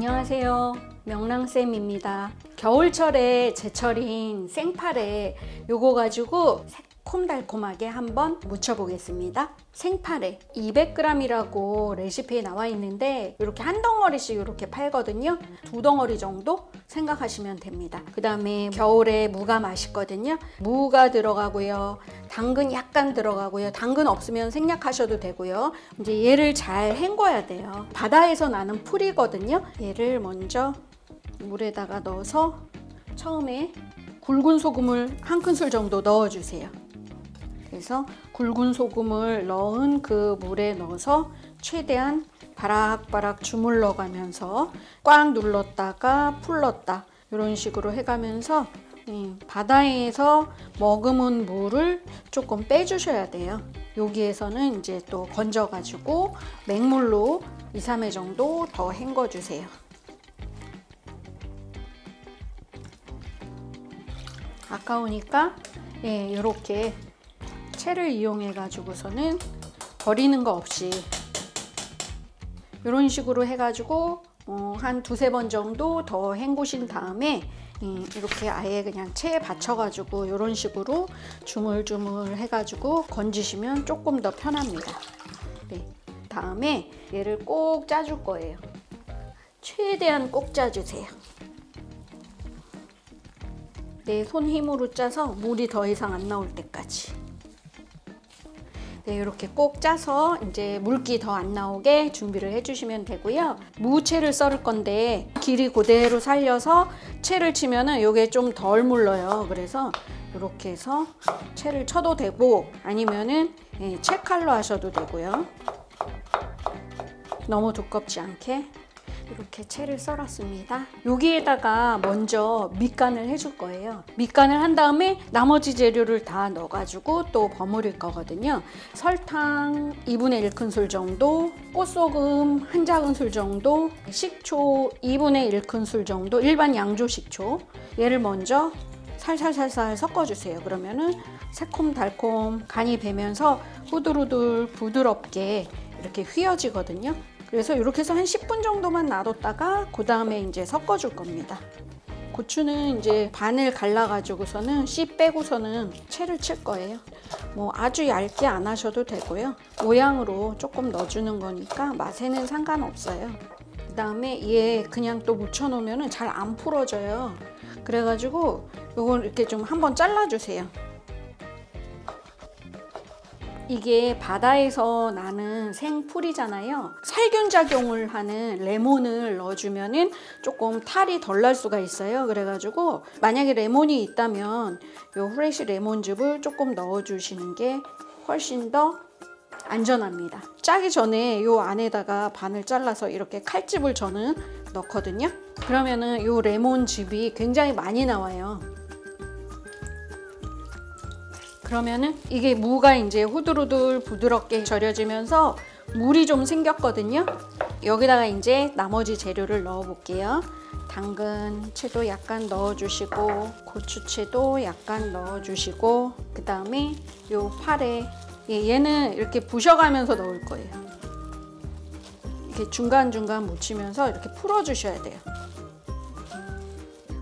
안녕하세요. 명랑쌤입니다. 겨울철에 제철인 생파래 요거 가지고 새콤달콤하게 한번 무쳐보겠습니다. 생파래 200g이라고 레시피에 나와 있는데 이렇게 한 덩어리씩 이렇게 팔거든요. 2덩어리 정도 생각하시면 됩니다. 그 다음에 겨울에 무가 맛있거든요. 무가 들어가고요. 당근 약간 들어가고요. 당근 없으면 생략하셔도 되고요. 이제 얘를 잘 헹궈야 돼요. 바다에서 나는 풀이거든요. 얘를 먼저 물에다가 넣어서 처음에 굵은 소금을 한 큰술 정도 넣어주세요. 그래서 굵은 소금을 넣은 그 물에 넣어서 최대한 바락바락 주물러 가면서 꽉 눌렀다가 풀렀다 이런 식으로 해가면서 바다에서 머금은 물을 조금 빼주셔야 돼요. 여기에서는 이제 또 건져가지고 맹물로 2, 3회 정도 더 헹궈 주세요. 아까우니까 이렇게 채를 이용해 가지고서는 버리는 거 없이 이런 식으로 해가지고 한 2, 3번 정도 더 헹구신 다음에 이렇게 아예 그냥 체에 받쳐가지고 이런 식으로 주물주물 해가지고 건지시면 조금 더 편합니다. 네. 다음에 얘를 꼭 짜줄 거예요. 최대한 꼭 짜주세요. 내 손 힘으로 짜서 물이 더 이상 안 나올 때까지. 네, 이렇게 꼭 짜서 이제 물기 더 안 나오게 준비를 해주시면 되고요. 무채를 썰을 건데 길이 그대로 살려서 채를 치면은 이게 좀 덜 물러요. 그래서 이렇게 해서 채를 쳐도 되고 아니면은 채칼로 하셔도 되고요. 너무 두껍지 않게 이렇게 채를 썰었습니다. 여기에다가 먼저 밑간을 해줄 거예요. 밑간을 한 다음에 나머지 재료를 다 넣어가지고 또 버무릴 거거든요. 설탕 2분의 1큰술 정도, 꽃소금 1작은술 정도, 식초 2분의 1큰술 정도, 일반 양조 식초. 얘를 먼저 살살살살 섞어주세요. 그러면은 새콤달콤 간이 배면서 후들후들 부드럽게 이렇게 휘어지거든요. 그래서 이렇게 해서 한 10분 정도만 놔뒀다가 그 다음에 이제 섞어줄 겁니다. 고추는 이제 반을 갈라가지고서는 씨 빼고서는 채를 칠 거예요. 뭐 아주 얇게 안 하셔도 되고요. 모양으로 조금 넣어주는 거니까 맛에는 상관없어요. 그 다음에 얘 그냥 또 묻혀놓으면 잘 안 풀어져요. 그래가지고 이걸 이렇게 좀 한번 잘라주세요. 이게 바다에서 나는 생풀이잖아요. 살균 작용을 하는 레몬을 넣어주면은 조금 탈이 덜 날 수가 있어요. 그래가지고 만약에 레몬이 있다면 요 프레시 레몬즙을 조금 넣어주시는 게 훨씬 더 안전합니다. 짜기 전에 요 안에다가 반을 잘라서 이렇게 칼집을 저는 넣거든요. 그러면은 요 레몬즙이 굉장히 많이 나와요. 그러면은 이게 무가 이제 후들후들 부드럽게 절여지면서 물이 좀 생겼거든요. 여기다가 이제 나머지 재료를 넣어 볼게요. 당근 채도 약간 넣어주시고 고추채도 약간 넣어주시고 그 다음에 요 파래 얘는 이렇게 부셔가면서 넣을 거예요. 이렇게 중간중간 묻히면서 이렇게 풀어주셔야 돼요.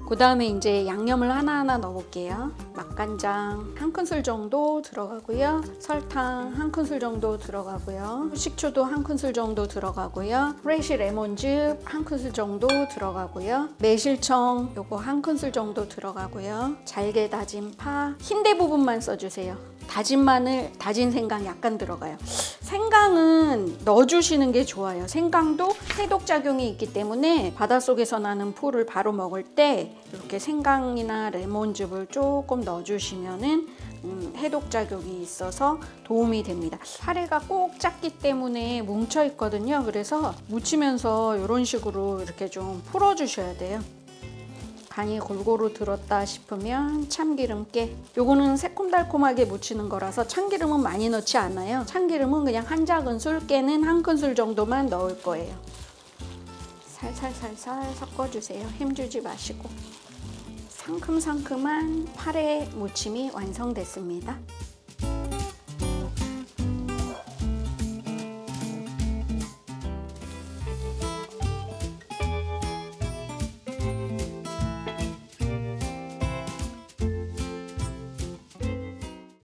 그 다음에 이제 양념을 하나하나 넣어볼게요. 맛간장 1큰술 정도 들어가고요. 설탕 1큰술 정도 들어가고요. 식초도 1큰술 정도 들어가고요. 프레시 레몬즙 1큰술 정도 들어가고요. 매실청 요거 1큰술 정도 들어가고요. 잘게 다진 파 흰대 부분만 써주세요. 다진 마늘, 다진 생강 약간 들어가요. 생강은 넣어주시는 게 좋아요. 생강도 해독작용이 있기 때문에 바닷속에서 나는 풀을 바로 먹을 때 이렇게 생강이나 레몬즙을 조금 넣어주시면은 해독작용이 있어서 도움이 됩니다. 파래가 꼭 작기 때문에 뭉쳐 있거든요. 그래서 묻히면서 이런 식으로 이렇게 좀 풀어주셔야 돼요. 간이 골고루 들었다 싶으면 참기름깨. 요거는 새콤달콤하게 무치는 거라서 참기름은 많이 넣지 않아요. 참기름은 그냥 1작은술, 깨는 1큰술 정도만 넣을 거예요. 살살살살 섞어주세요. 힘주지 마시고. 상큼상큼한 파래 무침이 완성됐습니다.